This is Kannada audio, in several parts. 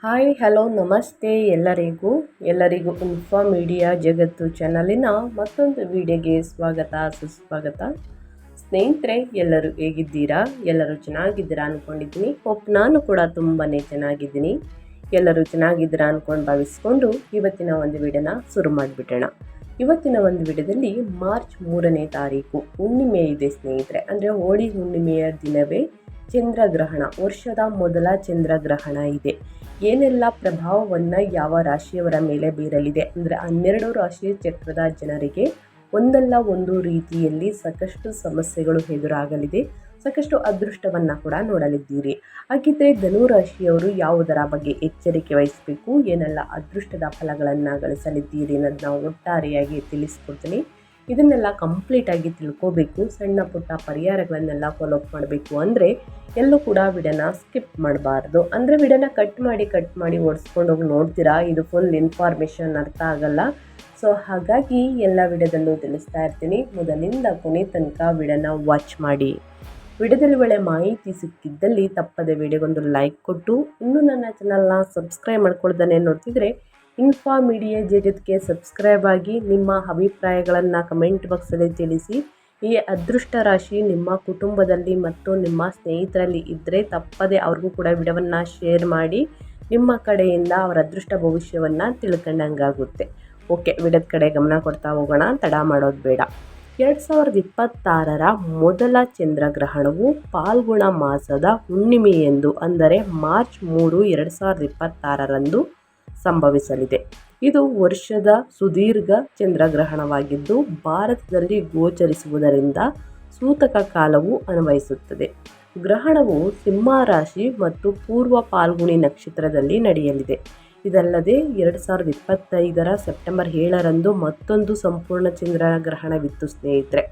ಹಾಯ್ ಹಲೋ ನಮಸ್ತೆ ಎಲ್ಲರಿಗೂ ಇನ್ಫಾ ಮೀಡಿಯಾ ಜಗತ್ತು ಚಾನಲಿನ ಮತ್ತೊಂದು ವಿಡಿಯೋಗೆ ಸ್ವಾಗತ ಸುಸ್ವಾಗತ. ಸ್ನೇಹಿತರೆ, ಎಲ್ಲರೂ ಹೇಗಿದ್ದೀರಾ? ಎಲ್ಲರೂ ಚೆನ್ನಾಗಿದ್ದೀರಾ ಅಂದ್ಕೊಂಡಿದ್ದೀನಿ. ನಾನು ಕೂಡ ತುಂಬಾ ಚೆನ್ನಾಗಿದ್ದೀನಿ. ಎಲ್ಲರೂ ಚೆನ್ನಾಗಿದ್ದೀರಾ ಅಂದ್ಕೊಂಡು ಭಾವಿಸ್ಕೊಂಡು ಇವತ್ತಿನ ಒಂದು ವಿಡಿಯೋನ ಶುರು ಮಾಡಿಬಿಡೋಣ. ಇವತ್ತಿನ ಒಂದು ವಿಡಿಯೋದಲ್ಲಿ ಮಾರ್ಚ್ 3ನೇ ತಾರೀಕು ಹುಣ್ಣಿಮೆ ಇದೆ ಸ್ನೇಹಿತರೆ. ಅಂದರೆ ಹೋಳಿ ಹುಣ್ಣಿಮೆಯ ದಿನವೇ ಚಂದ್ರಗ್ರಹಣ, ವರ್ಷದ ಮೊದಲ ಚಂದ್ರಗ್ರಹಣ ಇದೆ. ಏನೆಲ್ಲ ಪ್ರಭಾವವನ್ನು ಯಾವ ರಾಶಿಯವರ ಮೇಲೆ ಬೀರಲಿದೆ ಅಂದರೆ 12 ರಾಶಿ ಚಕ್ರದ ಜನರಿಗೆ ಒಂದಲ್ಲ ಒಂದು ರೀತಿಯಲ್ಲಿ ಸಾಕಷ್ಟು ಸಮಸ್ಯೆಗಳು ಎದುರಾಗಲಿದೆ, ಸಾಕಷ್ಟು ಅದೃಷ್ಟವನ್ನು ಕೂಡ ನೋಡಲಿದ್ದೀರಿ. ಹಾಗಿದ್ದರೆ ಧನು ರಾಶಿಯವರು ಯಾವುದರ ಬಗ್ಗೆ ಎಚ್ಚರಿಕೆ ವಹಿಸಬೇಕು, ಏನೆಲ್ಲ ಅದೃಷ್ಟದ ಫಲಗಳನ್ನು ಗಳಿಸಲಿದ್ದೀರಿ ಅನ್ನೋದನ್ನ ಒಟ್ಟಾರೆಯಾಗಿ ತಿಳಿಸ್ಕೊಡ್ತೀನಿ. ಇದನ್ನೆಲ್ಲ ಕಂಪ್ಲೀಟಾಗಿ ತಿಳ್ಕೋಬೇಕು, ಸಣ್ಣ ಪುಟ್ಟ ಪರಿಹಾರಗಳನ್ನೆಲ್ಲ ಫಾಲೋಅಪ್ ಮಾಡಬೇಕು ಅಂದರೆ ಎಲ್ಲೂ ಕೂಡ ವಿಡಿಯೋನ ಸ್ಕಿಪ್ ಮಾಡಬಾರ್ದು. ಅಂದರೆ ವಿಡಿಯೋನ ಕಟ್ ಮಾಡಿ ಓಡಿಸ್ಕೊಂಡು ಹೋಗಿ ನೋಡ್ತೀರಾ, ಇದು ಫುಲ್ ಇನ್ಫಾರ್ಮೇಷನ್ ಅರ್ಥ ಆಗಲ್ಲ. ಸೊ ಹಾಗಾಗಿ ಎಲ್ಲ ವಿಡಿಯೋದಲ್ಲೂ ತಿಳಿಸ್ತಾ ಇರ್ತೀನಿ. ಮೊದಲಿಂದ ಕೊನೆ ತನಕ ವಿಡಿಯೋನ ವಾಚ್ ಮಾಡಿ. ವಿಡಿಯೋದಲ್ಲಿ ಒಳ್ಳೆ ಮಾಹಿತಿ ಸಿಕ್ಕಿದ್ದಲ್ಲಿ ತಪ್ಪದೆ ವಿಡಿಯೋಗೊಂದು ಲೈಕ್ ಕೊಟ್ಟು, ಇನ್ನೂ ನನ್ನ ಚಾನಲ್ನ ಸಬ್ಸ್ಕ್ರೈಬ್ ಮಾಡ್ಕೊಳ್ತಾನೆ ನೋಡ್ತಿದ್ರೆ ಇನ್ಫಾ ಮೀಡಿಯಾ ಜಗತ್ತಿಗೆ ಸಬ್ಸ್ಕ್ರೈಬ್ ಆಗಿ ನಿಮ್ಮ ಅಭಿಪ್ರಾಯಗಳನ್ನು ಕಮೆಂಟ್ ಬಾಕ್ಸಲ್ಲಿ ತಿಳಿಸಿ. ಈ ಅದೃಷ್ಟ ರಾಶಿ ನಿಮ್ಮ ಕುಟುಂಬದಲ್ಲಿ ಮತ್ತು ನಿಮ್ಮ ಸ್ನೇಹಿತರಲ್ಲಿ ಇದ್ದರೆ ತಪ್ಪದೆ ಅವ್ರಿಗೂ ಕೂಡ ವಿಡಿಯೋವನ್ನು ಶೇರ್ ಮಾಡಿ. ನಿಮ್ಮ ಕಡೆಯಿಂದ ಅವರ ಅದೃಷ್ಟ ಭವಿಷ್ಯವನ್ನು ತಿಳ್ಕೊಂಡಂಗಾಗುತ್ತೆ. ಓಕೆ, ವಿಡಿಯೋದ ಕಡೆ ಗಮನ ಕೊಡ್ತಾ ಹೋಗೋಣ, ತಡ ಮಾಡೋದು ಬೇಡ. 2026ರ ಮೊದಲ ಚಂದ್ರಗ್ರಹಣವು ಫಾಲ್ಗುಣ ಮಾಸದ ಹುಣ್ಣಿಮೆಯೆಂದು ಅಂದರೆ ಮಾರ್ಚ್ 3, 2026ರಂದು ಸಂಭವಿಸಲಿದೆ. ಇದು ವರ್ಷದ ಸುದೀರ್ಘ ಚಂದ್ರಗ್ರಹಣವಾಗಿದ್ದು ಭಾರತದಲ್ಲಿ ಗೋಚರಿಸುವುದರಿಂದ ಸೂತಕ ಕಾಲವು ಅನ್ವಯಿಸುತ್ತದೆ. ಗ್ರಹಣವು ಸಿಂಹ ರಾಶಿ ಮತ್ತು ಪೂರ್ವ ಫಾಲ್ಗುಣಿ ನಕ್ಷತ್ರದಲ್ಲಿ ನಡೆಯಲಿದೆ. ಇದಲ್ಲದೆ 2025ರ ಸೆಪ್ಟೆಂಬರ್ 7ರಂದು ಮತ್ತೊಂದು ಸಂಪೂರ್ಣ ಚಂದ್ರಗ್ರಹಣವಿತ್ತು ಸ್ನೇಹಿತರೆ.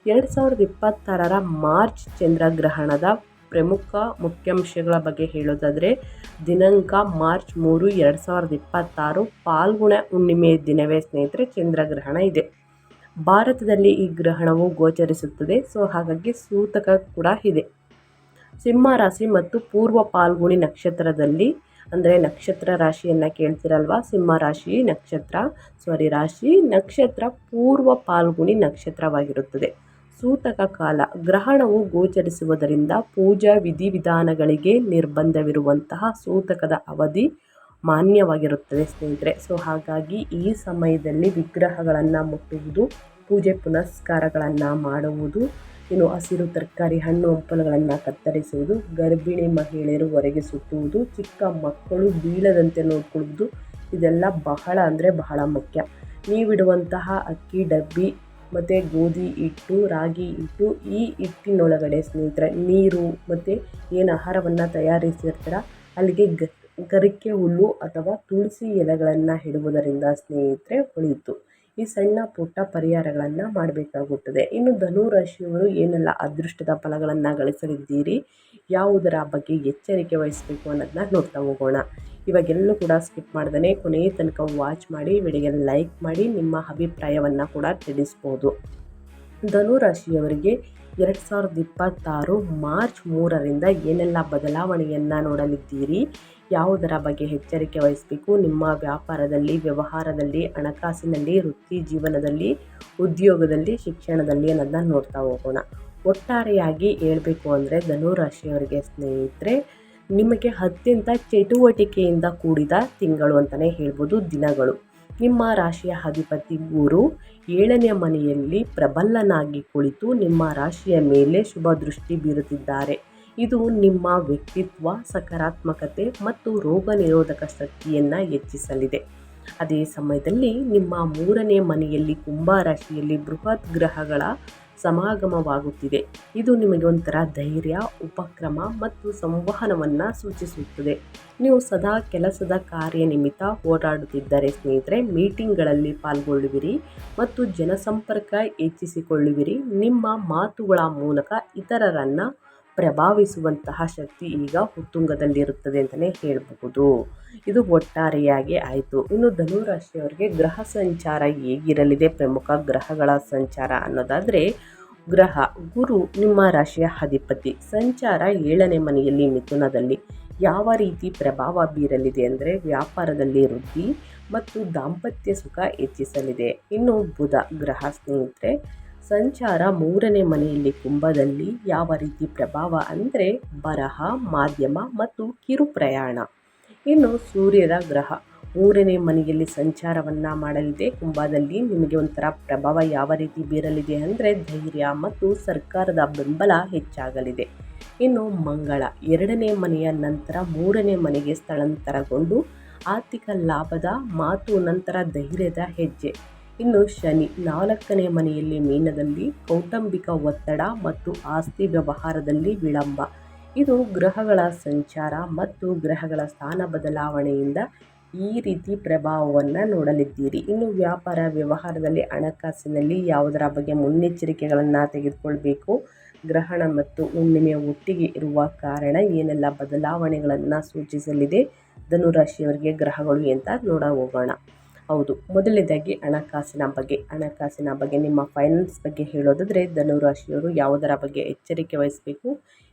2026ರ ಮಾರ್ಚ್ ಚಂದ್ರಗ್ರಹಣದ ಪ್ರಮುಖ ಮುಖ್ಯಾಂಶಗಳ ಬಗ್ಗೆ ಹೇಳೋದಾದರೆ, ದಿನಾಂಕ ಮಾರ್ಚ್ 3, 2026 ಫಾಲ್ಗುಣ ಹುಣ್ಣಿಮೆ ದಿನವೇ ಸ್ನೇಹಿತರೆ ಚಂದ್ರಗ್ರಹಣ ಇದೆ. ಭಾರತದಲ್ಲಿ ಈ ಗ್ರಹಣವು ಗೋಚರಿಸುತ್ತದೆ. ಸೊ ಹಾಗಾಗಿ ಸೂತಕ ಕೂಡ ಇದೆ. ಸಿಂಹ ರಾಶಿ ಮತ್ತು ಪೂರ್ವ ಫಾಲ್ಗುಣಿ ನಕ್ಷತ್ರದಲ್ಲಿ, ಅಂದರೆ ನಕ್ಷತ್ರ ರಾಶಿಯನ್ನು ಕೇಳ್ತಿರಲ್ವಾ, ಸಿಂಹ ರಾಶಿ ನಕ್ಷತ್ರ ಪೂರ್ವ ಫಾಲ್ಗುಣಿ ನಕ್ಷತ್ರವಾಗಿರುತ್ತದೆ. ಸೂತಕ ಕಾಲ, ಗ್ರಹಣವು ಗೋಚರಿಸುವುದರಿಂದ ಪೂಜಾ ವಿಧಿವಿಧಾನಗಳಿಗೆ ನಿರ್ಬಂಧವಿರುವಂತಹ ಸೂತಕದ ಅವಧಿ ಮಾನ್ಯವಾಗಿರುತ್ತದೆ ಸ್ನೇಹಿತರೆ. ಸೊ ಹಾಗಾಗಿ ಈ ಸಮಯದಲ್ಲಿ ವಿಗ್ರಹಗಳನ್ನು ಮುಟ್ಟುವುದು, ಪೂಜೆ ಪುನಸ್ಕಾರಗಳನ್ನು ಮಾಡುವುದು, ಇನ್ನು ಹಸಿರು ತರಕಾರಿ ಹಣ್ಣು ಹಂಪಲುಗಳನ್ನು ಕತ್ತರಿಸುವುದು, ಗರ್ಭಿಣಿ ಮಹಿಳೆಯರು ಹೊರಗೆ ಸುತ್ತುವುದು, ಚಿಕ್ಕ ಮಕ್ಕಳು ಬೀಳದಂತೆ ನೋಡಿಕೊಳ್ಳುವುದು, ಇದೆಲ್ಲ ಬಹಳ ಮುಖ್ಯ. ನೀವಿಡುವಂತಹ ಅಕ್ಕಿ ಡಬ್ಬಿ ಮತ್ತು ಗೋಧಿ ಹಿಟ್ಟು, ರಾಗಿ ಹಿಟ್ಟು, ಈ ಹಿಟ್ಟಿನೊಳಗಡೆ ಸ್ನೇಹಿತರೆ ನೀರು ಮತ್ತು ಏನು ಆಹಾರವನ್ನು ತಯಾರಿಸಿರ್ತೀರ ಅಲ್ಲಿಗೆ ಗರಿಕೆ ಹುಲ್ಲು ಅಥವಾ ತುಳಸಿ ಎಲೆಗಳನ್ನು ಇಡುವುದರಿಂದ ಸ್ನೇಹಿತರೆ ಉಳಿಯಿತು. ಈ ಸಣ್ಣ ಪುಟ್ಟ ಪರಿಹಾರಗಳನ್ನು ಮಾಡಬೇಕಾಗುತ್ತದೆ. ಇನ್ನು ಧನು ರಾಶಿಯವರು ಏನೆಲ್ಲ ಅದೃಷ್ಟದ ಫಲಗಳನ್ನು ಗಳಿಸಲಿದ್ದೀರಿ, ಯಾವುದರ ಬಗ್ಗೆ ಎಚ್ಚರಿಕೆ ವಹಿಸಬೇಕು ಅನ್ನೋದನ್ನ ನೋಡ್ತಾ ಹೋಗೋಣ. ಇವಾಗೆಲ್ಲೂ ಕೂಡ ಸ್ಕಿಪ್ ಮಾಡ್ದೇ ಕೊನೆಯ ತನಕ ವಾಚ್ ಮಾಡಿ, ವಿಡಿಯೋಗೆ ಲೈಕ್ ಮಾಡಿ, ನಿಮ್ಮ ಅಭಿಪ್ರಾಯವನ್ನು ಕೂಡ ತಿಳಿಸ್ಬೋದು. ಧನು ರಾಶಿಯವರಿಗೆ 2026 ಮಾರ್ಚ್ 3ರಿಂದ ಏನೆಲ್ಲ ಬದಲಾವಣೆಯನ್ನು ನೋಡಲಿದ್ದೀರಿ, ಯಾವುದರ ಬಗ್ಗೆ ಎಚ್ಚರಿಕೆ ವಹಿಸಬೇಕು, ನಿಮ್ಮ ವ್ಯಾಪಾರದಲ್ಲಿ, ವ್ಯವಹಾರದಲ್ಲಿ, ಹಣಕಾಸಿನಲ್ಲಿ, ವೃತ್ತಿ ಜೀವನದಲ್ಲಿ, ಉದ್ಯೋಗದಲ್ಲಿ, ಶಿಕ್ಷಣದಲ್ಲಿ ಅನ್ನೋದನ್ನ ನೋಡ್ತಾ ಹೋಗೋಣ. ಒಟ್ಟಾರೆಯಾಗಿ ಹೇಳಬೇಕು ಅಂದರೆ ಧನು ರಾಶಿಯವರಿಗೆ ಸ್ನೇಹಿತರೆ ನಿಮಗೆ ಅತ್ಯಂತ ಚಟುವಟಿಕೆಯಿಂದ ಕೂಡಿದ ತಿಂಗಳು ಅಂತಲೇ ಹೇಳ್ಬೋದು. ದಿನಗಳು, ನಿಮ್ಮ ರಾಶಿಯ ಅಧಿಪತಿ ಗುರು 7ನೇ ಮನೆಯಲ್ಲಿ ಪ್ರಬಲನಾಗಿ ಕುಳಿತು ನಿಮ್ಮ ರಾಶಿಯ ಮೇಲೆ ಶುಭ ದೃಷ್ಟಿ ಬೀರುತ್ತಿದ್ದಾರೆ. ಇದು ನಿಮ್ಮ ವ್ಯಕ್ತಿತ್ವ, ಸಕಾರಾತ್ಮಕತೆ ಮತ್ತು ರೋಗ ನಿರೋಧಕ ಶಕ್ತಿಯನ್ನು ಹೆಚ್ಚಿಸಲಿದೆ. ಅದೇ ಸಮಯದಲ್ಲಿ ನಿಮ್ಮ 3ನೇ ಮನೆಯಲ್ಲಿ ಕುಂಭ ರಾಶಿಯಲ್ಲಿ ಬೃಹತ್ ಗ್ರಹಗಳ ಸಮಾಗಮವಾಗುತ್ತಿದೆ. ಇದು ನಿಮಗೆ ಒಂಥರ ಧೈರ್ಯ, ಉಪಕ್ರಮ ಮತ್ತು ಸಂವಹನವನ್ನು ಸೂಚಿಸುತ್ತದೆ. ನೀವು ಸದಾ ಕೆಲಸದ ಕಾರ್ಯ ನಿಮಿತ್ತ ಓಡಾಡುತ್ತಿದ್ದರೆ ಸ್ನೇಹಿತರೆ ಮೀಟಿಂಗ್ಗಳಲ್ಲಿ ಪಾಲ್ಗೊಳ್ಳುವಿರಿ ಮತ್ತು ಜನಸಂಪರ್ಕ ಹೆಚ್ಚಿಸಿಕೊಳ್ಳುವಿರಿ. ನಿಮ್ಮ ಮಾತುಗಳ ಮೂಲಕ ಇತರರನ್ನು ಪ್ರಭಾವಿಸುವಂತಹ ಶಕ್ತಿ ಈಗ ಉತ್ತುಂಗದಲ್ಲಿರುತ್ತದೆ ಅಂತಲೇ ಹೇಳಬಹುದು. ಇದು ಒಟ್ಟಾರೆಯಾಗಿ ಆಯಿತು. ಇನ್ನು ಧನು ರಾಶಿಯವರಿಗೆ ಗ್ರಹ ಸಂಚಾರ ಹೇಗಿರಲಿದೆ, ಪ್ರಮುಖ ಗ್ರಹಗಳ ಸಂಚಾರ ಅನ್ನೋದಾದರೆ, ಗ್ರಹ ಗುರು ನಿಮ್ಮ ರಾಶಿಯ ಅಧಿಪತಿ, ಸಂಚಾರ 7ನೇ ಮನೆಯಲ್ಲಿ ಮಿಥುನದಲ್ಲಿ. ಯಾವ ರೀತಿ ಪ್ರಭಾವ ಬೀರಲಿದೆ ಅಂದರೆ ವ್ಯಾಪಾರದಲ್ಲಿ ವೃದ್ಧಿ ಮತ್ತು ದಾಂಪತ್ಯ ಸುಖ ಹೆಚ್ಚಿಸಲಿದೆ. ಇನ್ನು ಬುಧ ಗ್ರಹ ಸ್ನೇಹಿತರೆ ಸಂಚಾರ 3ನೇ ಮನೆಯಲ್ಲಿ ಕುಂಭದಲ್ಲಿ ಯಾವ ರೀತಿ ಪ್ರಭಾವ ಅಂದರೆ ಬರಹ, ಮಾಧ್ಯಮ ಮತ್ತು ಕಿರು ಪ್ರಯಾಣ. ಇನ್ನು ಸೂರ್ಯರ ಗ್ರಹ 3ನೇ ಮನೆಯಲ್ಲಿ ಸಂಚಾರವನ್ನು ಮಾಡಲಿದೆ ಕುಂಭದಲ್ಲಿ. ನಿಮಗೆ ಒಂಥರ ಪ್ರಭಾವ ಯಾವ ರೀತಿ ಬೀರಲಿದೆ ಅಂದರೆ ಧೈರ್ಯ ಮತ್ತು ಸರ್ಕಾರದ ಬೆಂಬಲ ಹೆಚ್ಚಾಗಲಿದೆ. ಇನ್ನು ಮಂಗಳ 2ನೇ ಮನೆಯ ನಂತರ 3ನೇ ಮನೆಗೆ ಸ್ಥಳಾಂತರಗೊಂಡು ಆರ್ಥಿಕ ಲಾಭದ ಮಾತು, ನಂತರ ಧೈರ್ಯದ ಹೆಜ್ಜೆ. ಇನ್ನು ಶನಿ 4ನೇ ಮನೆಯಲ್ಲಿ ಮೀನದಲ್ಲಿ ಕೌಟುಂಬಿಕ ಒತ್ತಡ ಮತ್ತು ಆಸ್ತಿ ವ್ಯವಹಾರದಲ್ಲಿ ವಿಳಂಬ. ಇದು ಗ್ರಹಗಳ ಸಂಚಾರ ಮತ್ತು ಗ್ರಹಗಳ ಸ್ಥಾನ ಬದಲಾವಣೆಯಿಂದ ಈ ರೀತಿ ಪ್ರಭಾವವನ್ನು ನೋಡಲಿದ್ದೀರಿ. ಇನ್ನು ವ್ಯಾಪಾರ ವ್ಯವಹಾರದಲ್ಲಿ ಹಣಕಾಸಿನಲ್ಲಿ ಯಾವುದರ ಬಗ್ಗೆ ಮುನ್ನೆಚ್ಚರಿಕೆಗಳನ್ನು ತೆಗೆದುಕೊಳ್ಬೇಕು, ಗ್ರಹಣ ಮತ್ತು ಹುಣ್ಣಿಮೆ ಒಟ್ಟಿಗೆ ಇರುವ ಕಾರಣ ಏನೆಲ್ಲ ಬದಲಾವಣೆಗಳನ್ನು ಸೂಚಿಸಲಿದೆ ಧನುರಾಶಿಯವರಿಗೆ ಗ್ರಹಗಳು ಅಂತ ಹೋಗೋಣ. ಹೌದು, ಮೊದಲನೇದಾಗಿ ಹಣಕಾಸಿನ ಬಗ್ಗೆ ನಿಮ್ಮ ಫೈನಾನ್ಸ್ ಬಗ್ಗೆ ಹೇಳೋದಾದರೆ ಧನುರಾಶಿಯವರು ಯಾವುದರ ಬಗ್ಗೆ ಎಚ್ಚರಿಕೆ ವಹಿಸಬೇಕು,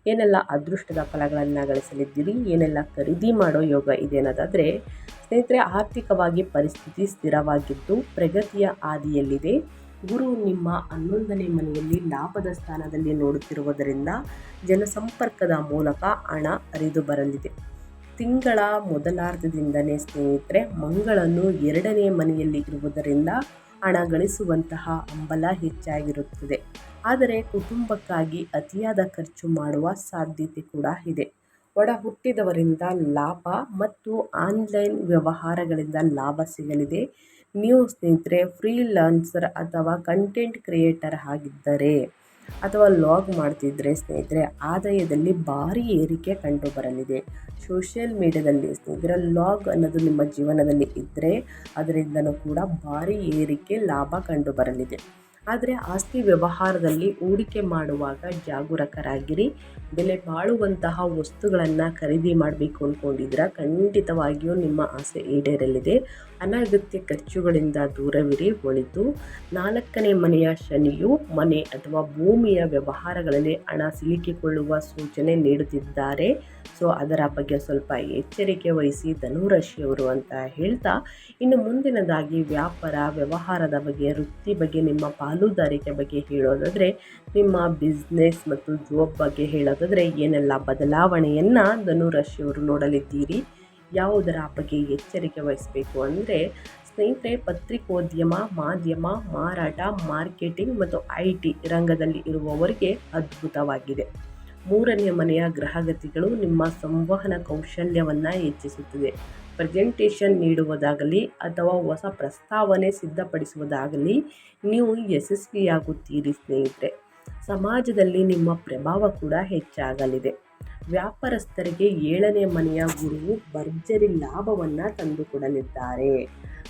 ಏನೆಲ್ಲ ಅದೃಷ್ಟದ ಫಲಗಳನ್ನು ಗಳಿಸಲಿದ್ದೀರಿ, ಏನೆಲ್ಲ ಖರೀದಿ ಮಾಡೋ ಯೋಗ ಇದೆ ಅನ್ನೋದಾದರೆ ಸ್ನೇಹಿತರೆ, ಆರ್ಥಿಕವಾಗಿ ಪರಿಸ್ಥಿತಿ ಸ್ಥಿರವಾಗಿದ್ದು ಪ್ರಗತಿಯ ಹಾದಿಯಲ್ಲಿದೆ. ಗುರು ನಿಮ್ಮ 11ನೇ ಮನೆಯಲ್ಲಿ ಲಾಭದ ಸ್ಥಾನದಲ್ಲಿ ನೋಡುತ್ತಿರುವುದರಿಂದ ಜನಸಂಪರ್ಕದ ಮೂಲಕ ಹಣ ಹರಿದು ಬರಲಿದೆ. ತಿಂಗಳ ಮೊದಲಾರ್ಧದಿಂದನೇ ಸ್ನೇಹಿತರೆ ಮಂಗಳನು 2ನೇ ಮನೆಯಲ್ಲಿ ಇರುವುದರಿಂದ ಹಣ ಗಳಿಸುವಂತಹ ಹಂಬಲ ಹೆಚ್ಚಾಗಿರುತ್ತದೆ. ಆದರೆ ಕುಟುಂಬಕ್ಕಾಗಿ ಅತಿಯಾದ ಖರ್ಚು ಮಾಡುವ ಸಾಧ್ಯತೆ ಕೂಡ ಇದೆ. ಒಡ ಹುಟ್ಟಿದವರಿಂದ ಲಾಭ ಮತ್ತು ಆನ್ಲೈನ್ ವ್ಯವಹಾರಗಳಿಂದ ಲಾಭ ಸಿಗಲಿದೆ. ನೀವು ಸ್ನೇಹಿತರೆ ಫ್ರೀಲಾನ್ಸರ್ ಅಥವಾ ಕಂಟೆಂಟ್ ಕ್ರಿಯೇಟರ್ ಆಗಿದ್ದರೆ ಅಥವಾ ಲಾಗ್ ಮಾಡ್ತಿದ್ರೆ ಸ್ನೇಹಿತರೆ ಆದಾಯದಲ್ಲಿ ಭಾರಿ ಏರಿಕೆ ಕಂಡು ಬರಲಿದೆ. ಸೋಷಿಯಲ್ ಮೀಡಿಯಾದಲ್ಲಿ ಸ್ನೇಹಿತರೆ ಲಾಗ್ ಅನ್ನೋದು ನಿಮ್ಮ ಜೀವನದಲ್ಲಿ ಇದ್ದರೆ ಅದರಿಂದನೂ ಕೂಡ ಭಾರಿ ಏರಿಕೆ ಲಾಭ ಕಂಡು ಬರಲಿದೆ. ಆದರೆ ಆಸ್ತಿ ವ್ಯವಹಾರದಲ್ಲಿ ಹೂಡಿಕೆ ಮಾಡುವಾಗ ಜಾಗರೂಕರಾಗಿರಿ. ಬೆಲೆ ಬಾಳುವಂತಹ ವಸ್ತುಗಳನ್ನು ಖರೀದಿ ಮಾಡಬೇಕು ಅಂದ್ಕೊಂಡಿದ್ರೆ ಖಂಡಿತವಾಗಿಯೂ ನಿಮ್ಮ ಆಸೆ ಈಡೇರಲಿದೆ. ಅನಗತ್ಯ ಖರ್ಚುಗಳಿಂದ ದೂರವಿರಿ ಒಳಿತು. 4ನೇ ಮನೆಯ ಶನಿಯು ಮನೆ ಅಥವಾ ಭೂಮಿಯ ವ್ಯವಹಾರಗಳಲ್ಲಿ ಹಣ ಸಿಲುಕಿಕೊಳ್ಳುವ ಸೂಚನೆ ನೀಡುತ್ತಿದ್ದಾರೆ. ಸೊ ಅದರ ಬಗ್ಗೆ ಸ್ವಲ್ಪ ಎಚ್ಚರಿಕೆ ವಹಿಸಿ ಧನುರಾಶಿಯವರು ಅಂತ ಹೇಳ್ತಾ, ಇನ್ನು ಮುಂದಿನದಾಗಿ ವ್ಯಾಪಾರ ವ್ಯವಹಾರದ ಬಗ್ಗೆ, ವೃತ್ತಿ ಬಗ್ಗೆ, ನಿಮ್ಮ ಪಾಲುದಾರಿಕೆ ಬಗ್ಗೆ ಹೇಳೋದಾದರೆ ನಿಮ್ಮ ಬಿಸ್ನೆಸ್ ಮತ್ತು ಜಾಬ್ ಬಗ್ಗೆ ಹೇಳೋದಾದರೆ ಏನೆಲ್ಲ ಬದಲಾವಣೆಯನ್ನು ಧನುರಾಶಿಯವರು ನೋಡಲಿದ್ದೀರಿ, ಯಾವುದರ ಬಗ್ಗೆ ಎಚ್ಚರಿಕೆ ವಹಿಸಬೇಕು ಅಂದರೆ ಸ್ನೇಹಿತರೆ ಪತ್ರಿಕೋದ್ಯಮ, ಮಾಧ್ಯಮ, ಮಾರಾಟ, ಮಾರ್ಕೆಟಿಂಗ್ ಮತ್ತು IT ರಂಗದಲ್ಲಿ ಇರುವವರಿಗೆ ಅದ್ಭುತವಾಗಿದೆ. 3ನೇ ಮನೆಯ ಗ್ರಹಗತಿಗಳು ನಿಮ್ಮ ಸಂವಹನ ಕೌಶಲ್ಯವನ್ನು ಹೆಚ್ಚಿಸುತ್ತದೆ. ಪ್ರೆಸೆಂಟೇಷನ್ ನೀಡುವುದಾಗಲಿ ಅಥವಾ ಹೊಸ ಪ್ರಸ್ತಾವನೆ ಸಿದ್ಧಪಡಿಸುವುದಾಗಲಿ ನೀವು ಯಶಸ್ವಿಯಾಗುತ್ತೀರಿ ಸ್ನೇಹಿತರೆ. ಸಮಾಜದಲ್ಲಿ ನಿಮ್ಮ ಪ್ರಭಾವ ಕೂಡ ಹೆಚ್ಚಾಗಲಿದೆ. ವ್ಯಾಪಾರಸ್ಥರಿಗೆ 7ನೇ ಮನೆಯ ಗುರುವು ಭರ್ಜರಿ ಲಾಭವನ್ನು ತಂದುಕೊಡಲಿದ್ದಾರೆ,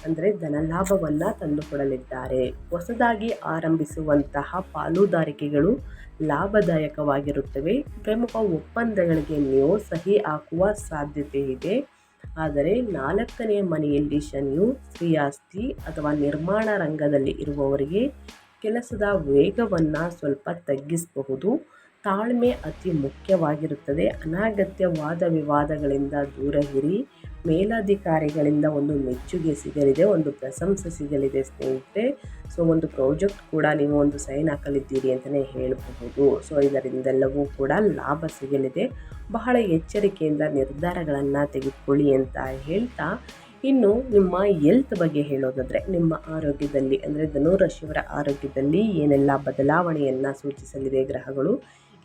ಅಂದರೆ ಧನಲಾಭವನ್ನು ತಂದುಕೊಡಲಿದ್ದಾರೆ. ಹೊಸದಾಗಿ ಆರಂಭಿಸುವಂತಹ ಪಾಲುದಾರಿಕೆಗಳು ಲಾಭದಾಯಕವಾಗಿರುತ್ತವೆ. ಪ್ರಮುಖ ಒಪ್ಪಂದಗಳಿಗೆ ನೀವು ಸಹಿ ಹಾಕುವ ಸಾಧ್ಯತೆ ಇದೆ. ಆದರೆ 4ನೇ ಮನೆಯಲ್ಲಿ ಶನಿಯು ಸ್ತ್ರೀಯಾಸ್ತಿ ಅಥವಾ ನಿರ್ಮಾಣ ರಂಗದಲ್ಲಿ ಇರುವವರಿಗೆ ಕೆಲಸದ ವೇಗವನ್ನು ಸ್ವಲ್ಪ ತಗ್ಗಿಸಬಹುದು. ತಾಳ್ಮೆ ಅತಿ ಮುಖ್ಯವಾಗಿರುತ್ತದೆ. ಅನಗತ್ಯ ವಾದ ವಿವಾದಗಳಿಂದ ದೂರ ಇರಿ. ಮೇಲಧಿಕಾರಿಗಳಿಂದ ಒಂದು ಮೆಚ್ಚುಗೆ ಸಿಗಲಿದೆ, ಒಂದು ಪ್ರಶಂಸೆ ಸಿಗಲಿದೆ ಸ್ನೇಹಿತರೆ. ಸೊ ಒಂದು ಪ್ರಾಜೆಕ್ಟ್ ಕೂಡ ನೀವು ಒಂದು ಸೈನ್ ಹಾಕಲಿದ್ದೀರಿ ಅಂತಲೇ ಹೇಳಬಹುದು. ಸೊ ಇದರಿಂದೆಲ್ಲವೂ ಕೂಡ ಲಾಭ ಸಿಗಲಿದೆ. ಬಹಳ ಎಚ್ಚರಿಕೆಯಿಂದ ನಿರ್ಧಾರಗಳನ್ನು ತೆಗೆದುಕೊಳ್ಳಿ ಅಂತ ಹೇಳ್ತಾ, ಇನ್ನು ನಿಮ್ಮ ಹೆಲ್ತ್ ಬಗ್ಗೆ ಹೇಳೋದಾದರೆ ನಿಮ್ಮ ಆರೋಗ್ಯದಲ್ಲಿ ಅಂದರೆ ಧನುರಾಶಿಯವರ ಆರೋಗ್ಯದಲ್ಲಿ ಏನೆಲ್ಲ ಬದಲಾವಣೆಯನ್ನು ಸೂಚಿಸಲಿದೆ ಗ್ರಹಗಳು,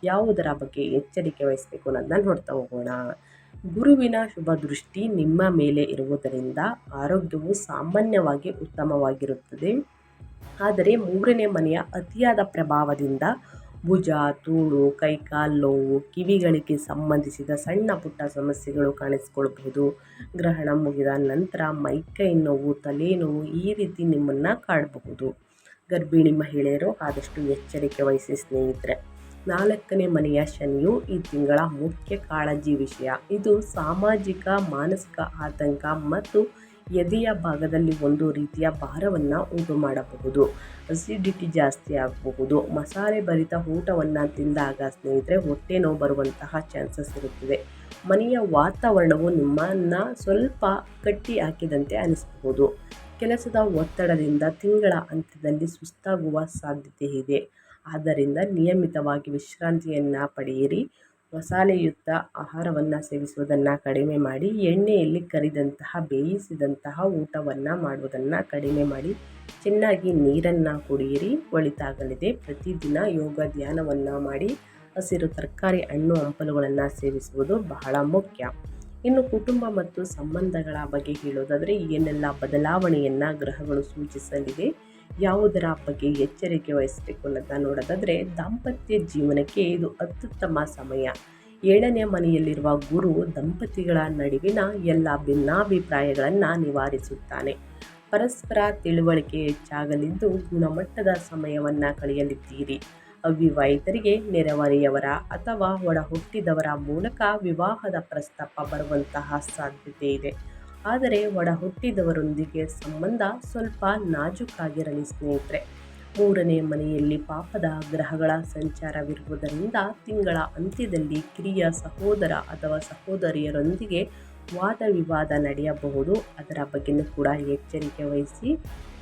ಯಾವುದರ ಬಗ್ಗೆ ಎಚ್ಚರಿಕೆ ವಹಿಸಬೇಕು ಅನ್ನೋದನ್ನ ನೋಡ್ತಾ ಹೋಗೋಣ. ಗುರುವಿನ ಶುಭ ದೃಷ್ಟಿ ನಿಮ್ಮ ಮೇಲೆ ಇರುವುದರಿಂದ ಆರೋಗ್ಯವು ಸಾಮಾನ್ಯವಾಗಿ ಉತ್ತಮವಾಗಿರುತ್ತದೆ. ಆದರೆ 3ನೇ ಮನೆಯ ಅತಿಯಾದ ಪ್ರಭಾವದಿಂದ ಭುಜ, ತೋಳು, ಕೈಕಾಲು ನೋವು, ಕಿವಿಗಳಿಗೆ ಸಂಬಂಧಿಸಿದ ಸಣ್ಣ ಪುಟ್ಟ ಸಮಸ್ಯೆಗಳು ಕಾಣಿಸಿಕೊಳ್ಬಹುದು. ಗ್ರಹಣ ಮುಗಿದ ನಂತರ ಮೈಕೈ ನೋವು, ತಲೆನೋವು ಈ ರೀತಿ ನಿಮ್ಮನ್ನು ಕಾಡಬಹುದು. ಗರ್ಭಿಣಿ ಮಹಿಳೆಯರು ಆದಷ್ಟು ಎಚ್ಚರಿಕೆ ವಹಿಸಿ ಸ್ನೇಹಿತರೆ. 4ನೇ ಮನೆಯ ಶನಿಯು ಈ ತಿಂಗಳ ಮುಖ್ಯ ಕಾಳಜಿ ವಿಷಯ. ಇದು ಸಾಮಾಜಿಕ ಮಾನಸಿಕ ಆತಂಕ ಮತ್ತು ಎದೆಯ ಭಾಗದಲ್ಲಿ ಒಂದು ರೀತಿಯ ಭಾರವನ್ನು ಉಂಟು ಮಾಡಬಹುದು. ಅಸಿಡಿಟಿ ಜಾಸ್ತಿ ಆಗಬಹುದು. ಮಸಾಲೆ ಭರಿತ ಊಟವನ್ನು ತಿಂದಾಗ ಸ್ನೇಹಿತರೆ ಹೊಟ್ಟೆ ನೋವು ಬರುವಂತಹ ಚಾನ್ಸಸ್ ಇರುತ್ತದೆ. ಮನೆಯ ವಾತಾವರಣವು ನಿಮ್ಮನ್ನು ಸ್ವಲ್ಪ ಕಟ್ಟಿ ಹಾಕಿದಂತೆ ಅನಿಸಬಹುದು. ಕೆಲಸದ ಒತ್ತಡದಿಂದ ತಿಂಗಳ ಅಂತ್ಯದಲ್ಲಿ ಸುಸ್ತಾಗುವ ಸಾಧ್ಯತೆ ಇದೆ. ಆದ್ದರಿಂದ ನಿಯಮಿತವಾಗಿ ವಿಶ್ರಾಂತಿಯನ್ನು ಪಡೆಯಿರಿ. ಮಸಾಲೆಯುಕ್ತ ಆಹಾರವನ್ನು ಸೇವಿಸುವುದನ್ನು ಕಡಿಮೆ ಮಾಡಿ. ಎಣ್ಣೆಯಲ್ಲಿ ಕರಿದಂತಹ ಬೇಯಿಸಿದಂತಹ ಊಟವನ್ನು ಮಾಡುವುದನ್ನು ಕಡಿಮೆ ಮಾಡಿ. ಚೆನ್ನಾಗಿ ನೀರನ್ನು ಕುಡಿಯಿರಿ, ಒಳಿತಾಗಲಿದೆ. ಪ್ರತಿದಿನ ಯೋಗ ಧ್ಯಾನವನ್ನು ಮಾಡಿ. ಹಸಿರು ತರಕಾರಿ, ಹಣ್ಣು ಹಂಪಲುಗಳನ್ನು ಸೇವಿಸುವುದು ಬಹಳ ಮುಖ್ಯ. ಇನ್ನು ಕುಟುಂಬ ಮತ್ತು ಸಂಬಂಧಗಳ ಬಗ್ಗೆ ಹೇಳೋದಾದರೆ ಏನೆಲ್ಲ ಬದಲಾವಣೆಯನ್ನು ಗ್ರಹಗಳು ಸೂಚಿಸಲಿದೆ, ಯಾವುದರ ಬಗ್ಗೆ ಎಚ್ಚರಿಕೆ ವಹಿಸಬೇಕು ಅನ್ನೋದನ್ನ ನೋಡೋದಾದರೆ, ದಾಂಪತ್ಯ ಜೀವನಕ್ಕೆ ಇದು ಅತ್ಯುತ್ತಮ ಸಮಯ. 7ನೇ ಮನೆಯಲ್ಲಿರುವ ಗುರು ದಂಪತಿಗಳ ನಡುವಿನ ಎಲ್ಲ ಭಿನ್ನಾಭಿಪ್ರಾಯಗಳನ್ನು ನಿವಾರಿಸುತ್ತಾನೆ. ಪರಸ್ಪರ ತಿಳುವಳಿಕೆ ಹೆಚ್ಚಾಗಲಿದ್ದು ಗುಣಮಟ್ಟದ ಸಮಯವನ್ನು ಕಳೆಯಲಿದ್ದೀರಿ. ಅವಿವಾಹಿತರಿಗೆ ನೆರೆಹೊರೆಯವರ ಅಥವಾ ಒಡ ಹುಟ್ಟಿದವರ ಮೂಲಕ ವಿವಾಹದ ಪ್ರಸ್ತಾಪ ಬರುವಂತಹ ಸಾಧ್ಯತೆ ಇದೆ. ಆದರೆ ಒಡ ಹುಟ್ಟಿದವರೊಂದಿಗೆ ಸಂಬಂಧ ಸ್ವಲ್ಪ ನಾಜೂಕಾಗಿರಲಿ ಸ್ನೇಹಿತರೆ. 3ನೇ ಮನೆಯಲ್ಲಿ ಪಾಪದ ಗ್ರಹಗಳ ಸಂಚಾರವಿರುವುದರಿಂದ ತಿಂಗಳ ಅಂತ್ಯದಲ್ಲಿ ಕಿರಿಯ ಸಹೋದರ ಅಥವಾ ಸಹೋದರಿಯರೊಂದಿಗೆ ವಾದ ವಿವಾದ ನಡೆಯಬಹುದು. ಅದರ ಬಗ್ಗೆಯೂ ಕೂಡ ಎಚ್ಚರಿಕೆ ವಹಿಸಿ.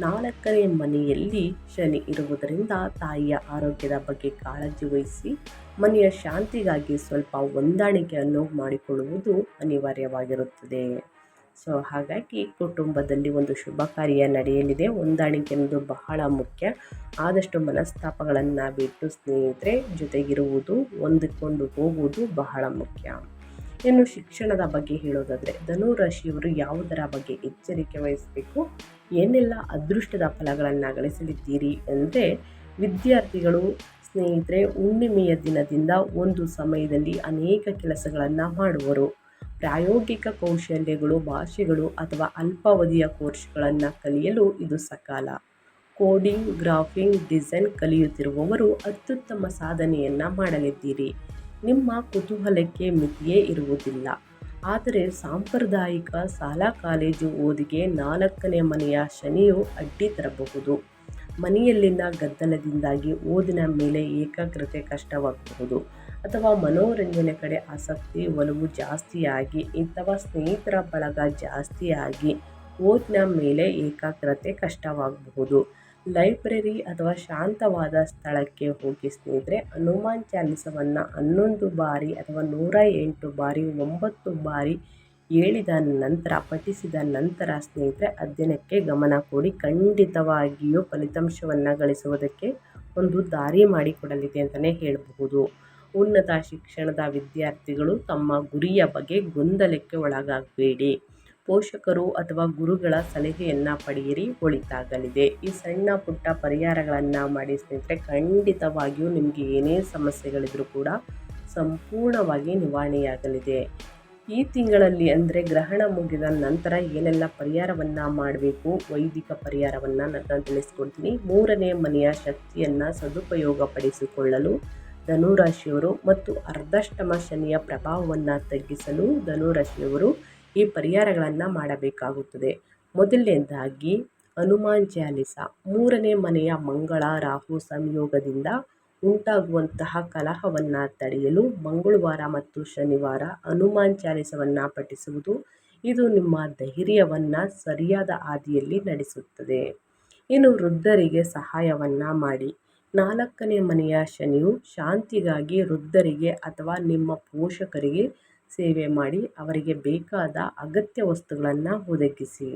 4ನೇ ಮನೆಯಲ್ಲಿ ಶನಿ ಇರುವುದರಿಂದ ತಾಯಿಯ ಆರೋಗ್ಯದ ಬಗ್ಗೆ ಕಾಳಜಿ ವಹಿಸಿ. ಮನೆಯ ಶಾಂತಿಗಾಗಿ ಸ್ವಲ್ಪ ಹೊಂದಾಣಿಕೆಯನ್ನು ಮಾಡಿಕೊಳ್ಳುವುದು ಅನಿವಾರ್ಯವಾಗಿರುತ್ತದೆ. ಸೊ ಹಾಗಾಗಿ ಕುಟುಂಬದಲ್ಲಿ ಒಂದು ಶುಭ ಕಾರ್ಯ ನಡೆಯಲಿದೆ. ಹೊಂದಾಣಿಕೆ ಅನ್ನೋದು ಬಹಳ ಮುಖ್ಯ. ಆದಷ್ಟು ಮನಸ್ತಾಪಗಳನ್ನು ಬಿಟ್ಟು ಸ್ನೇಹಿತರೆ ಜೊತೆಗಿರುವುದು, ಹೊಂದಿಕೊಂಡು ಹೋಗುವುದು ಬಹಳ ಮುಖ್ಯ. ಇನ್ನು ಶಿಕ್ಷಣದ ಬಗ್ಗೆ ಹೇಳೋದಾದರೆ, ಧನು ರಾಶಿಯವರು ಯಾವುದರ ಬಗ್ಗೆ ಎಚ್ಚರಿಕೆ ವಹಿಸಬೇಕು, ಏನೆಲ್ಲ ಅದೃಷ್ಟದ ಫಲಗಳನ್ನು ಗಳಿಸಲಿದ್ದೀರಿ ಅಂದರೆ, ವಿದ್ಯಾರ್ಥಿಗಳು ಸ್ನೇಹಿತರೆ ಹುಣ್ಣಿಮೆಯ ದಿನದಿಂದ ಒಂದು ಸಮಯದಲ್ಲಿ ಅನೇಕ ಕೆಲಸಗಳನ್ನು ಮಾಡುವರು. ಪ್ರಾಯೋಗಿಕ ಕೌಶಲ್ಯಗಳು, ಭಾಷೆಗಳು ಅಥವಾ ಅಲ್ಪಾವಧಿಯ ಕೋರ್ಸ್ಗಳನ್ನು ಕಲಿಯಲು ಇದು ಸಕಾಲ. ಕೋಡಿಂಗ್, ಗ್ರಾಫಿಕ್ ಡಿಸೈನ್ ಕಲಿಯುತ್ತಿರುವವರು ಅತ್ಯುತ್ತಮ ಸಾಧನೆಯನ್ನು ಮಾಡಲಿದ್ದೀರಿ. ನಿಮ್ಮ ಕುತೂಹಲಕ್ಕೆ ಮಿತಿಯೇ ಇರುವುದಿಲ್ಲ. ಆದರೆ ಸಾಂಪ್ರದಾಯಿಕ ಶಾಲಾ ಕಾಲೇಜು ಓದಿಗೆ 4ನೇ ಮನೆಯ ಶನಿಯು ಅಡ್ಡಿ ತರಬಹುದು. ಮನೆಯಲ್ಲಿನ ಗದ್ದಲದಿಂದಾಗಿ ಓದಿನ ಮೇಲೆ ಏಕಾಗ್ರತೆ ಕಷ್ಟವಾಗಬಹುದು. ಅಥವಾ ಮನೋರಂಜನೆ ಕಡೆ ಆಸಕ್ತಿ, ಒಲವು ಜಾಸ್ತಿಯಾಗಿ ಅಥವಾ ಸ್ನೇಹಿತರ ಬಳಗ ಜಾಸ್ತಿಯಾಗಿ ಓದಿನ ಮೇಲೆ ಏಕಾಗ್ರತೆ ಕಷ್ಟವಾಗಬಹುದು. ಲೈಬ್ರರಿ ಅಥವಾ ಶಾಂತವಾದ ಸ್ಥಳಕ್ಕೆ ಹೋಗಿ ಸ್ನೇಹಿತರೆ. ಹನುಮಾನ್ ಚಾಲಿಸವನ್ನು 11 ಬಾರಿ ಅಥವಾ 108 ಬಾರಿ 9 ಬಾರಿ ಹೇಳಿದ ನಂತರ, ಪಠಿಸಿದ ನಂತರ ಸ್ನೇಹಿತರೆ ಅಧ್ಯಯನಕ್ಕೆ ಗಮನ ಕೊಡಿ. ಖಂಡಿತವಾಗಿಯೂ ಫಲಿತಾಂಶವನ್ನು ಗಳಿಸುವುದಕ್ಕೆ ಒಂದು ದಾರಿ ಮಾಡಿಕೊಡಲಿದೆ ಅಂತಲೇ ಹೇಳಬಹುದು. ಉನ್ನತ ಶಿಕ್ಷಣದ ವಿದ್ಯಾರ್ಥಿಗಳು ತಮ್ಮ ಗುರಿಯ ಬಗ್ಗೆ ಗೊಂದಲಕ್ಕೆ ಒಳಗಾಗಬೇಡಿ. ಪೋಷಕರು ಅಥವಾ ಗುರುಗಳ ಸಲಹೆಯನ್ನು ಪಡೆಯಿರಿ, ಒಳಿತಾಗಲಿದೆ. ಈ ಸಣ್ಣ ಪುಟ್ಟ ಪರಿಹಾರಗಳನ್ನು ಮಾಡಿ ಸ್ನೇಹಿತರೆ ಖಂಡಿತವಾಗಿಯೂ ನಿಮಗೆ ಏನೇ ಸಮಸ್ಯೆಗಳಿದ್ರೂ ಕೂಡ ಸಂಪೂರ್ಣವಾಗಿ ನಿವಾರಣೆಯಾಗಲಿದೆ. ಈ ತಿಂಗಳಲ್ಲಿ ಅಂದರೆ ಗ್ರಹಣ ಮುಗಿದ ನಂತರ ಏನೆಲ್ಲ ಪರಿಹಾರವನ್ನು ಮಾಡಬೇಕು, ವೈದಿಕ ಪರಿಹಾರವನ್ನು ನಾನು ತಿಳಿಸ್ಕೊಡ್ತೀನಿ. 3ನೇ ಮನೆಯ ಶಕ್ತಿಯನ್ನು ಸದುಪಯೋಗಪಡಿಸಿಕೊಳ್ಳಲು ಧನುರಾಶಿಯವರು ಮತ್ತು ಅರ್ಧಾಷ್ಟಮ ಶನಿಯ ಪ್ರಭಾವವನ್ನು ತಗ್ಗಿಸಲು ಧನುರಾಶಿಯವರು ಈ ಪರಿಹಾರಗಳನ್ನು ಮಾಡಬೇಕಾಗುತ್ತದೆ. ಮೊದಲನೇದಾಗಿ ಹನುಮಾನ್ ಚಾಲಿಸ. 3ನೇ ಮನೆಯ ಮಂಗಳ ರಾಹು ಸಂಯೋಗದಿಂದ ಉಂಟಾಗುವಂತಹ ಕಲಹವನ್ನು ತಡೆಯಲು ಮಂಗಳವಾರ ಮತ್ತು ಶನಿವಾರ ಹನುಮಾನ್ ಚಾಲಿಸವನ್ನು ಪಠಿಸುವುದು, ಇದು ನಿಮ್ಮ ಧೈರ್ಯವನ್ನು ಸರಿಯಾದ ಹಾದಿಯಲ್ಲಿ ನಡೆಸುತ್ತದೆ. ಇನ್ನು ವೃದ್ಧರಿಗೆ ಸಹಾಯವನ್ನು ಮಾಡಿ. 4ನೇ ಮನೆಯ ಶನಿಯು ಶಾಂತಿಗಾಗಿ ವೃದ್ಧರಿಗೆ ಅಥವಾ ನಿಮ್ಮ ಪೋಷಕರಿಗೆ ಸೇವೆ ಮಾಡಿ, ಅವರಿಗೆ ಬೇಕಾದ ಅಗತ್ಯ ವಸ್ತುಗಳನ್ನು ಒದಗಿಸಿ.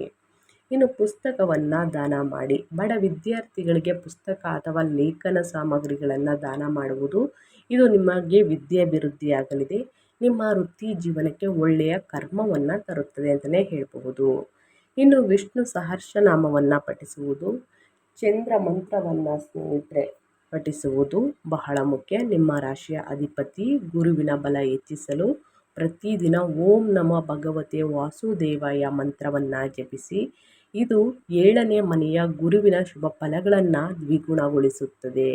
ಇನ್ನು ಪುಸ್ತಕವನ್ನು ದಾನ ಮಾಡಿ. ಬಡ ವಿದ್ಯಾರ್ಥಿಗಳಿಗೆ ಪುಸ್ತಕ ಅಥವಾ ಲೇಖನ ಸಾಮಗ್ರಿಗಳನ್ನು ದಾನ ಮಾಡುವುದು, ಇದು ನಿಮಗೆ ವಿದ್ಯಾಭಿವೃದ್ಧಿಯಾಗಲಿದೆ. ನಿಮ್ಮ ವೃತ್ತಿ ಜೀವನಕ್ಕೆ ಒಳ್ಳೆಯ ಕರ್ಮವನ್ನು ತರುತ್ತದೆ ಅಂತಲೇ ಹೇಳಬಹುದು. ಇನ್ನು ವಿಷ್ಣು ಸಹಸ್ರನಾಮವನ್ನು ಪಠಿಸುವುದು, ಚಂದ್ರ ಮಂತ್ರವನ್ನು ಸ್ನೇಹಿತರೆ ಪಠಿಸುವುದು ಬಹಳ ಮುಖ್ಯ. ನಿಮ್ಮ ರಾಶಿಯ ಅಧಿಪತಿ ಗುರುವಿನ ಬಲ ಹೆಚ್ಚಿಸಲು ಪ್ರತಿದಿನ ಓಂ ನಮೋ ಭಗವತೆ ವಾಸುದೇವಾಯ ಮಂತ್ರವನ್ನು ಜಪಿಸಿ. ಇದು 7ನೇ ಮನೆಯ ಗುರುವಿನ ಶುಭ ಫಲಗಳನ್ನು ದ್ವಿಗುಣಗೊಳಿಸುತ್ತದೆ.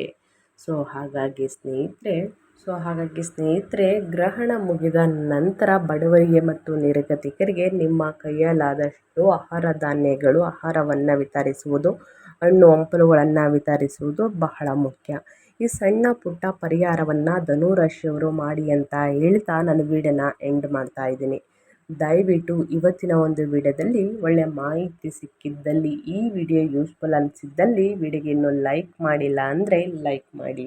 ಸೊ ಹಾಗಾಗಿ ಸ್ನೇಹಿತರೆ ಸೊ ಹಾಗಾಗಿ ಸ್ನೇಹಿತರೆ, ಗ್ರಹಣ ಮುಗಿದ ನಂತರ ಬಡವರಿಗೆ ಮತ್ತು ನಿರ್ಗತಿಕರಿಗೆ ನಿಮ್ಮ ಕೈಯಲ್ಲಾದಷ್ಟು ಆಹಾರ ಧಾನ್ಯಗಳು ಆಹಾರವನ್ನು ವಿತರಿಸುವುದು, ಹಣ್ಣು ಹಂಪಲುಗಳನ್ನು ವಿತರಿಸುವುದು ಬಹಳ ಮುಖ್ಯ. ಈ ಸಣ್ಣ ಪುಟ್ಟ ಪರಿಹಾರವನ್ನು ಧನುರಾಶಿಯವರು ಮಾಡಿ ಅಂತ ಹೇಳ್ತಾ ನಾನು ವಿಡಿಯೋನ ಎಂಡ್ ಮಾಡ್ತಾ ಇದ್ದೀನಿ. ದಯವಿಟ್ಟು ಇವತ್ತಿನ ಒಂದು ವಿಡಿಯೋದಲ್ಲಿ ಒಳ್ಳೆಯ ಮಾಹಿತಿ ಸಿಕ್ಕಿದ್ದಲ್ಲಿ, ಈ ವಿಡಿಯೋ ಯೂಸ್ಫುಲ್ ಅನಿಸಿದ್ದಲ್ಲಿ ವಿಡಿಯೋಗೆ ಇನ್ನೂ ಲೈಕ್ ಮಾಡಿಲ್ಲ ಅಂದರೆ ಲೈಕ್ ಮಾಡಿ.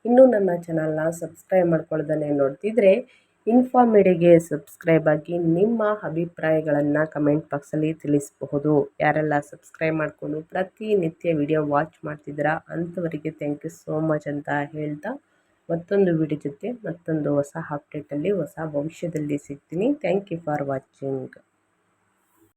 ಇನ್ನೂ ನನ್ನ ಚಾನಲ್ನ ಸಬ್ಸ್ಕ್ರೈಬ್ ಮಾಡ್ಕೊಳ್ದೇ ನೋಡ್ತಿದ್ರೆ ಇನ್ಫಾರ್ಮೇಡಿಯಾಗೆ ಸಬ್ಸ್ಕ್ರೈಬ್ ಆಗಿ ನಿಮ್ಮ ಅಭಿಪ್ರಾಯಗಳನ್ನು ಕಮೆಂಟ್ ಬಾಕ್ಸಲ್ಲಿ ತಿಳಿಸಬಹುದು. ಯಾರೆಲ್ಲ ಸಬ್ಸ್ಕ್ರೈಬ್ ಮಾಡಿಕೊಂಡು ಪ್ರತಿನಿತ್ಯ ವಿಡಿಯೋ ವಾಚ್ ಮಾಡ್ತಿದ್ದೀರಾ ಅಂಥವರಿಗೆ ಥ್ಯಾಂಕ್ ಯು ಸೋ ಮಚ್ ಅಂತ ಹೇಳ್ತಾ, ಮತ್ತೊಂದು ವಿಡಿಯೋ ಜೊತೆ ಮತ್ತೊಂದು ಹೊಸ ಅಪ್ಡೇಟಲ್ಲಿ ಹೊಸ ಭವಿಷ್ಯದಲ್ಲಿ ಸಿಗ್ತೀನಿ. Thank you for watching.